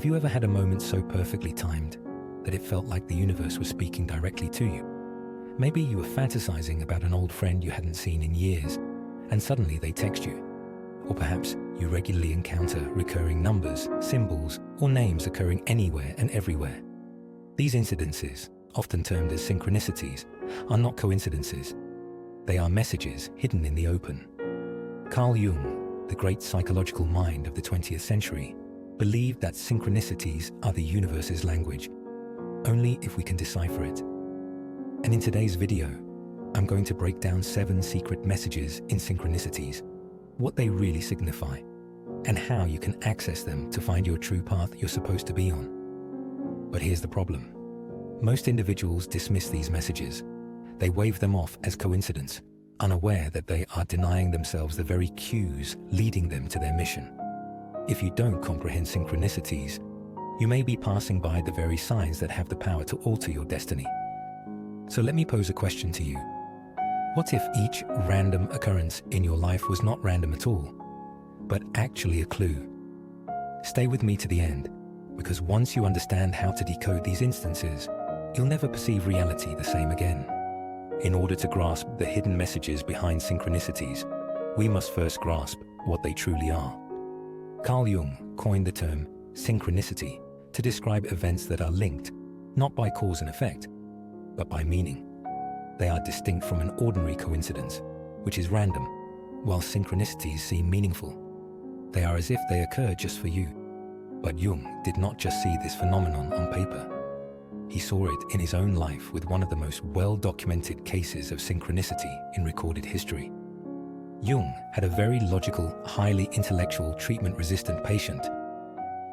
Have you ever had a moment so perfectly timed that it felt like the universe was speaking directly to you? Maybe you were fantasizing about an old friend you hadn't seen in years, and suddenly they text you. Or perhaps you regularly encounter recurring numbers, symbols, or names occurring anywhere and everywhere. These incidences, often termed as synchronicities, are not coincidences. They are messages hidden in the open. Carl Jung, the great psychological mind of the 20th century, believed that synchronicities are the universe's language, only if we can decipher it. And in today's video, I'm going to break down 7 secret messages in synchronicities, what they really signify, and how you can access them to find your true path you're supposed to be on. But here's the problem. Most individuals dismiss these messages. They wave them off as coincidence, unaware that they are denying themselves the very cues leading them to their mission. If you don't comprehend synchronicities, you may be passing by the very signs that have the power to alter your destiny. So let me pose a question to you. What if each random occurrence in your life was not random at all, but actually a clue? Stay with me to the end, because once you understand how to decode these instances, you'll never perceive reality the same again. In order to grasp the hidden messages behind synchronicities, we must first grasp what they truly are. Carl Jung coined the term synchronicity to describe events that are linked, not by cause and effect, but by meaning. They are distinct from an ordinary coincidence, which is random, while synchronicities seem meaningful. They are as if they occur just for you. But Jung did not just see this phenomenon on paper. He saw it in his own life with one of the most well-documented cases of synchronicity in recorded history. Jung had a very logical, highly intellectual, treatment-resistant patient.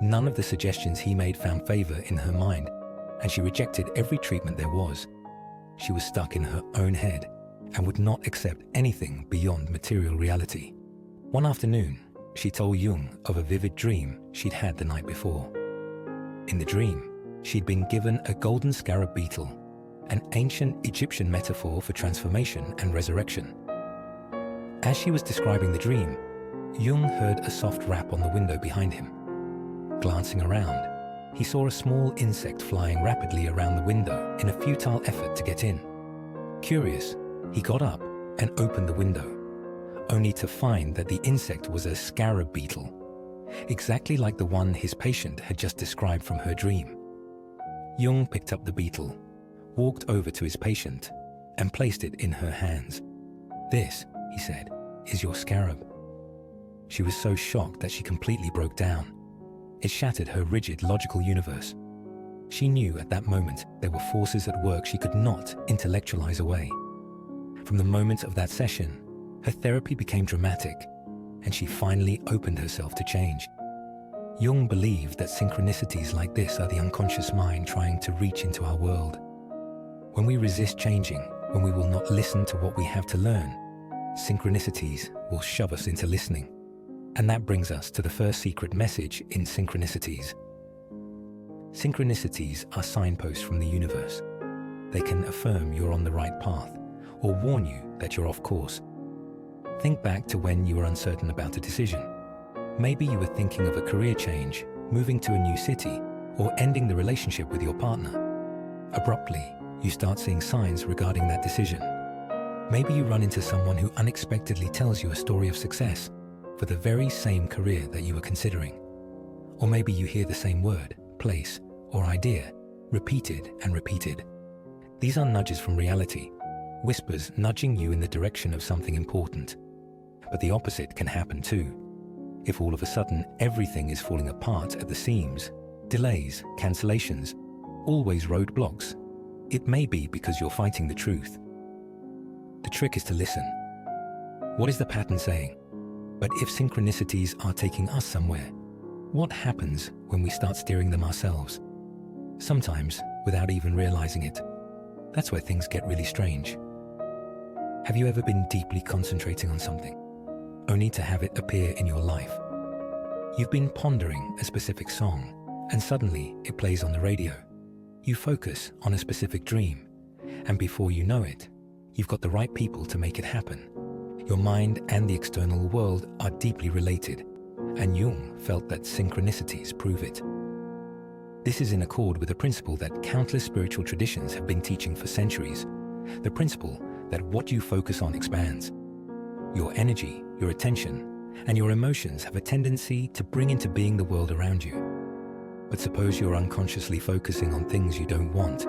None of the suggestions he made found favor in her mind, and she rejected every treatment there was. She was stuck in her own head and would not accept anything beyond material reality. One afternoon, she told Jung of a vivid dream she'd had the night before. In the dream, she'd been given a golden scarab beetle, an ancient Egyptian metaphor for transformation and resurrection. As she was describing the dream, Jung heard a soft rap on the window behind him. Glancing around, he saw a small insect flying rapidly around the window in a futile effort to get in. Curious, he got up and opened the window, only to find that the insect was a scarab beetle, exactly like the one his patient had just described from her dream. Jung picked up the beetle, walked over to his patient, and placed it in her hands. "This," he said, "is your scarab." She was so shocked that she completely broke down. It shattered her rigid, logical universe. She knew at that moment there were forces at work she could not intellectualize away. From the moment of that session, her therapy became dramatic, and she finally opened herself to change. Jung believed that synchronicities like this are the unconscious mind trying to reach into our world. When we resist changing, when we will not listen to what we have to learn, synchronicities will shove us into listening. And that brings us to the first secret message in synchronicities. Synchronicities are signposts from the universe. They can affirm you're on the right path or warn you that you're off course. Think back to when you were uncertain about a decision. Maybe you were thinking of a career change, moving to a new city, or ending the relationship with your partner. Abruptly, you start seeing signs regarding that decision. Maybe you run into someone who unexpectedly tells you a story of success for the very same career that you were considering. Or maybe you hear the same word, place, or idea repeated and repeated. These are nudges from reality, whispers nudging you in the direction of something important. But the opposite can happen too. If all of a sudden everything is falling apart at the seams, delays, cancellations, always roadblocks, it may be because you're fighting the truth. The trick is to listen. What is the pattern saying? But if synchronicities are taking us somewhere, what happens when we start steering them ourselves? Sometimes without even realizing it. That's where things get really strange. Have you ever been deeply concentrating on something, only to have it appear in your life? You've been pondering a specific song, and suddenly it plays on the radio. You focus on a specific dream, and before you know it, you've got the right people to make it happen. Your mind and the external world are deeply related, and Jung felt that synchronicities prove it. This is in accord with a principle that countless spiritual traditions have been teaching for centuries. The principle that what you focus on expands. Your energy, your attention, and your emotions have a tendency to bring into being the world around you. But suppose you're unconsciously focusing on things you don't want.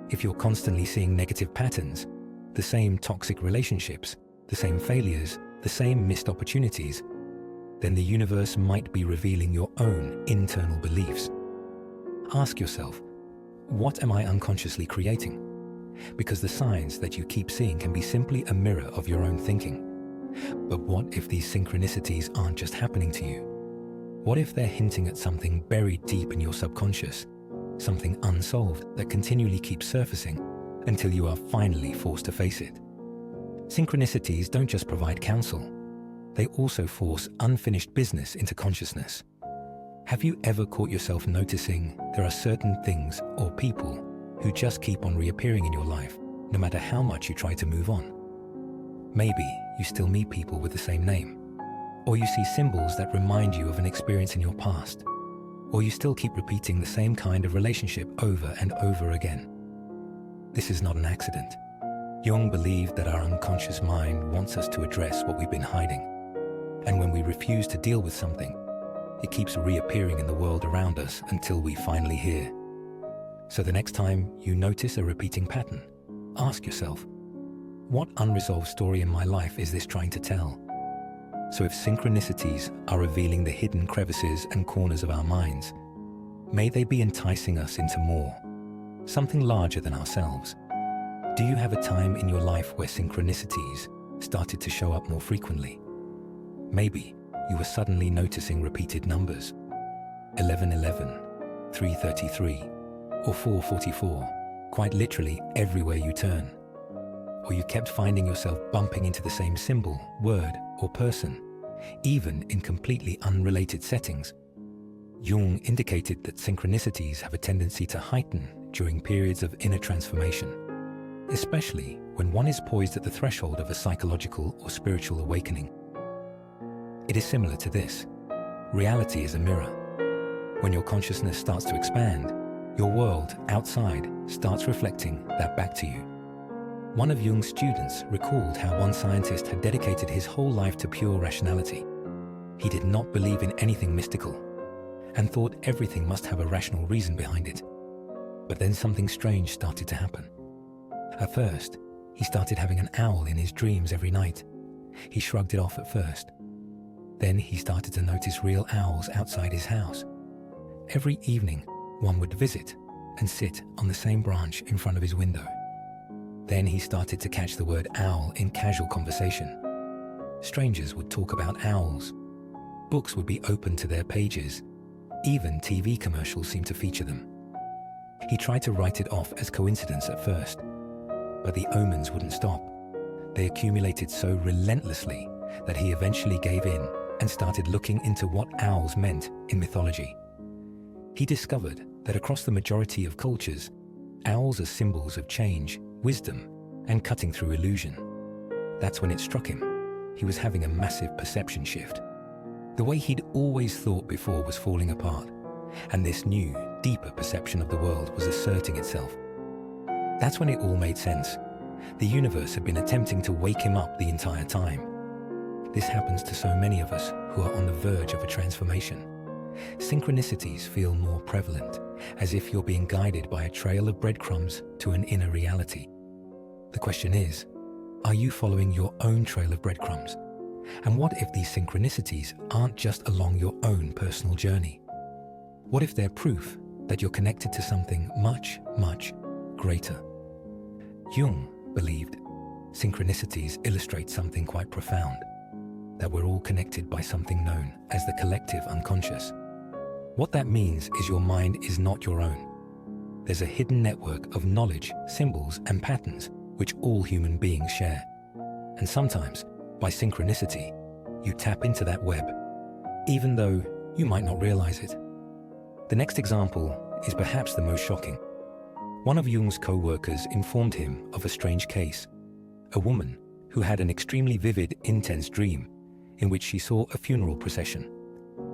If you're constantly seeing negative patterns, the same toxic relationships, the same failures, the same missed opportunities, then the universe might be revealing your own internal beliefs. Ask yourself, what am I unconsciously creating? Because the signs that you keep seeing can be simply a mirror of your own thinking. But what if these synchronicities aren't just happening to you? What if they're hinting at something buried deep in your subconscious, something unsolved that continually keeps surfacing until you are finally forced to face it? Synchronicities don't just provide counsel, they also force unfinished business into consciousness. Have you ever caught yourself noticing there are certain things or people who just keep on reappearing in your life, no matter how much you try to move on? Maybe you still meet people with the same name, or you see symbols that remind you of an experience in your past, or you still keep repeating the same kind of relationship over and over again. This is not an accident. Jung believed that our unconscious mind wants us to address what we've been hiding, and when we refuse to deal with something, it keeps reappearing in the world around us until we finally hear. So the next time you notice a repeating pattern, ask yourself, what unresolved story in my life is this trying to tell? So if synchronicities are revealing the hidden crevices and corners of our minds, may they be enticing us into more, something larger than ourselves. Do you have a time in your life where synchronicities started to show up more frequently? Maybe you were suddenly noticing repeated numbers, 1111, 333, or 444, quite literally everywhere you turn. Or you kept finding yourself bumping into the same symbol, word, or person, even in completely unrelated settings. Jung indicated that synchronicities have a tendency to heighten during periods of inner transformation, especially when one is poised at the threshold of a psychological or spiritual awakening. It is similar to this. Reality is a mirror. When your consciousness starts to expand, your world outside starts reflecting that back to you. One of Jung's students recalled how one scientist had dedicated his whole life to pure rationality. He did not believe in anything mystical and thought everything must have a rational reason behind it. But then something strange started to happen. At first, he started having an owl in his dreams every night. He shrugged it off at first. Then he started to notice real owls outside his house. Every evening, one would visit and sit on the same branch in front of his window. Then he started to catch the word owl in casual conversation. Strangers would talk about owls. Books would be opened to their pages. Even TV commercials seemed to feature them. He tried to write it off as coincidence at first, but the omens wouldn't stop. They accumulated so relentlessly that he eventually gave in and started looking into what owls meant in mythology. He discovered that across the majority of cultures, owls are symbols of change, wisdom, and cutting through illusion. That's when it struck him. He was having a massive perception shift. The way he'd always thought before was falling apart, and this new, deeper perception of the world was asserting itself. That's when it all made sense. The universe had been attempting to wake him up the entire time. This happens to so many of us who are on the verge of a transformation. Synchronicities feel more prevalent, as if you're being guided by a trail of breadcrumbs to an inner reality. The question is, are you following your own trail of breadcrumbs? And what if these synchronicities aren't just along your own personal journey? What if they're proof that you're connected to something much, much greater? Jung believed synchronicities illustrate something quite profound, that we're all connected by something known as the collective unconscious. What that means is your mind is not your own. There's a hidden network of knowledge, symbols, and patterns which all human beings share. And sometimes, by synchronicity, you tap into that web, even though you might not realize it. The next example is perhaps the most shocking. One of Jung's co-workers informed him of a strange case, a woman who had an extremely vivid, intense dream in which she saw a funeral procession.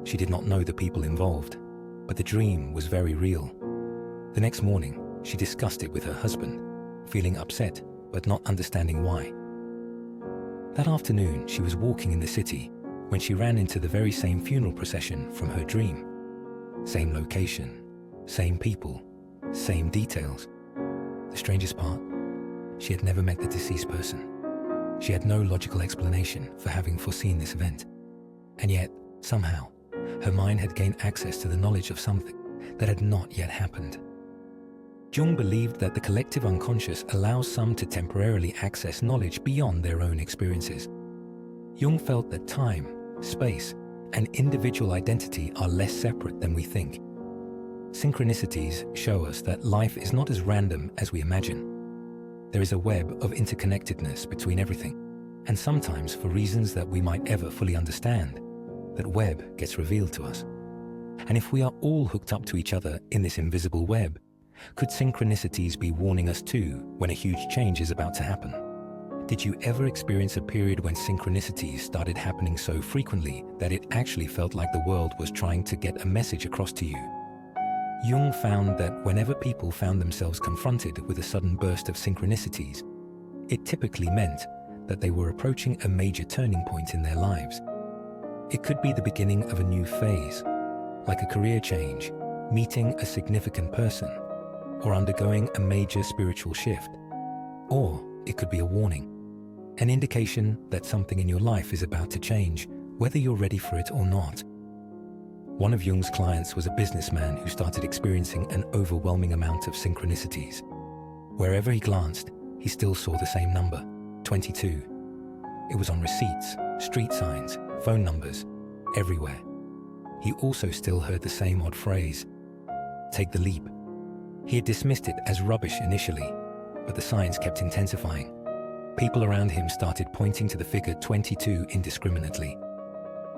She did not know the people involved. but the dream was very real. The next morning, she discussed it with her husband, feeling upset but not understanding why. That afternoon, she was walking in the city when she ran into the very same funeral procession from her dream. Same location, same people, same details. The strangest part, she had never met the deceased person. She had no logical explanation for having foreseen this event. And yet, somehow, her mind had gained access to the knowledge of something that had not yet happened. Jung believed that the collective unconscious allows some to temporarily access knowledge beyond their own experiences. Jung felt that time, space, and individual identity are less separate than we think. Synchronicities show us that life is not as random as we imagine. There is a web of interconnectedness between everything, and sometimes for reasons that we might ever fully understand, that web gets revealed to us. And if we are all hooked up to each other in this invisible web, could synchronicities be warning us too when a huge change is about to happen? Did you ever experience a period when synchronicities started happening so frequently that it actually felt like the world was trying to get a message across to you? Jung found that whenever people found themselves confronted with a sudden burst of synchronicities, it typically meant that they were approaching a major turning point in their lives. It could be the beginning of a new phase, like a career change, meeting a significant person, or undergoing a major spiritual shift. Or it could be a warning, an indication that something in your life is about to change, whether you're ready for it or not. One of Jung's clients was a businessman who started experiencing an overwhelming amount of synchronicities. Wherever he glanced, he still saw the same number, 22. It was on receipts, street signs, phone numbers, everywhere. He also still heard the same odd phrase, "Take the leap." He had dismissed it as rubbish initially, but the signs kept intensifying. People around him started pointing to the figure 22 indiscriminately.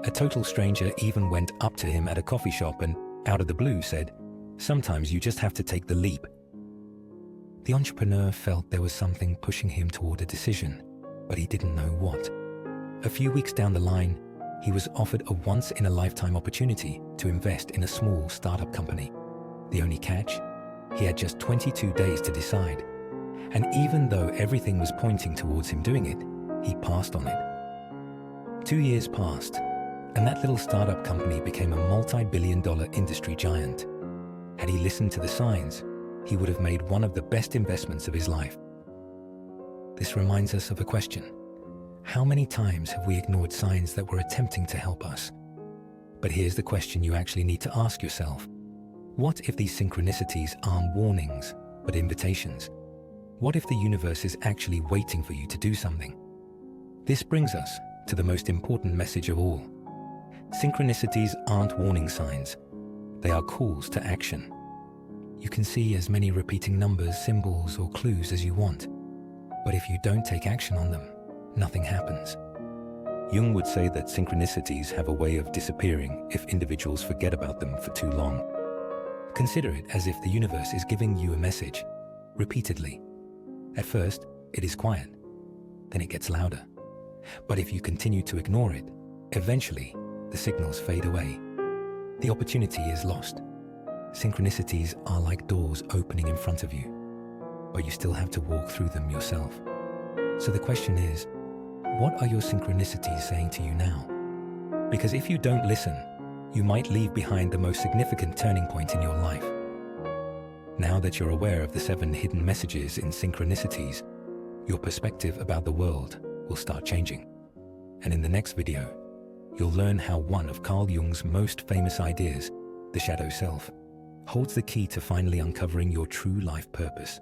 A total stranger even went up to him at a coffee shop and, out of the blue, said, "Sometimes you just have to take the leap." The entrepreneur felt there was something pushing him toward a decision, but he didn't know what. A few weeks down the line, he was offered a once-in-a-lifetime opportunity to invest in a small startup company. The only catch? He had just 22 days to decide. And even though everything was pointing towards him doing it, he passed on it. 2 years passed, and that little startup company became a multi-billion-dollar industry giant. Had he listened to the signs, he would have made one of the best investments of his life. This reminds us of a question. How many times have we ignored signs that were attempting to help us? But here's the question you actually need to ask yourself. What if these synchronicities aren't warnings, but invitations? What if the universe is actually waiting for you to do something? This brings us to the most important message of all. Synchronicities aren't warning signs. They are calls to action. You can see as many repeating numbers, symbols, or clues as you want. But if you don't take action on them, nothing happens. Jung would say that synchronicities have a way of disappearing if individuals forget about them for too long. Consider it as if the universe is giving you a message, repeatedly. At first, it is quiet. Then it gets louder. But if you continue to ignore it, eventually, the signals fade away. The opportunity is lost. Synchronicities are like doors opening in front of you, but you still have to walk through them yourself. So the question is, what are your synchronicities saying to you now? Because if you don't listen, you might leave behind the most significant turning point in your life. Now that you're aware of the 7 hidden messages in synchronicities, your perspective about the world will start changing. And in the next video, you'll learn how one of Carl Jung's most famous ideas, the shadow self, holds the key to finally uncovering your true life purpose.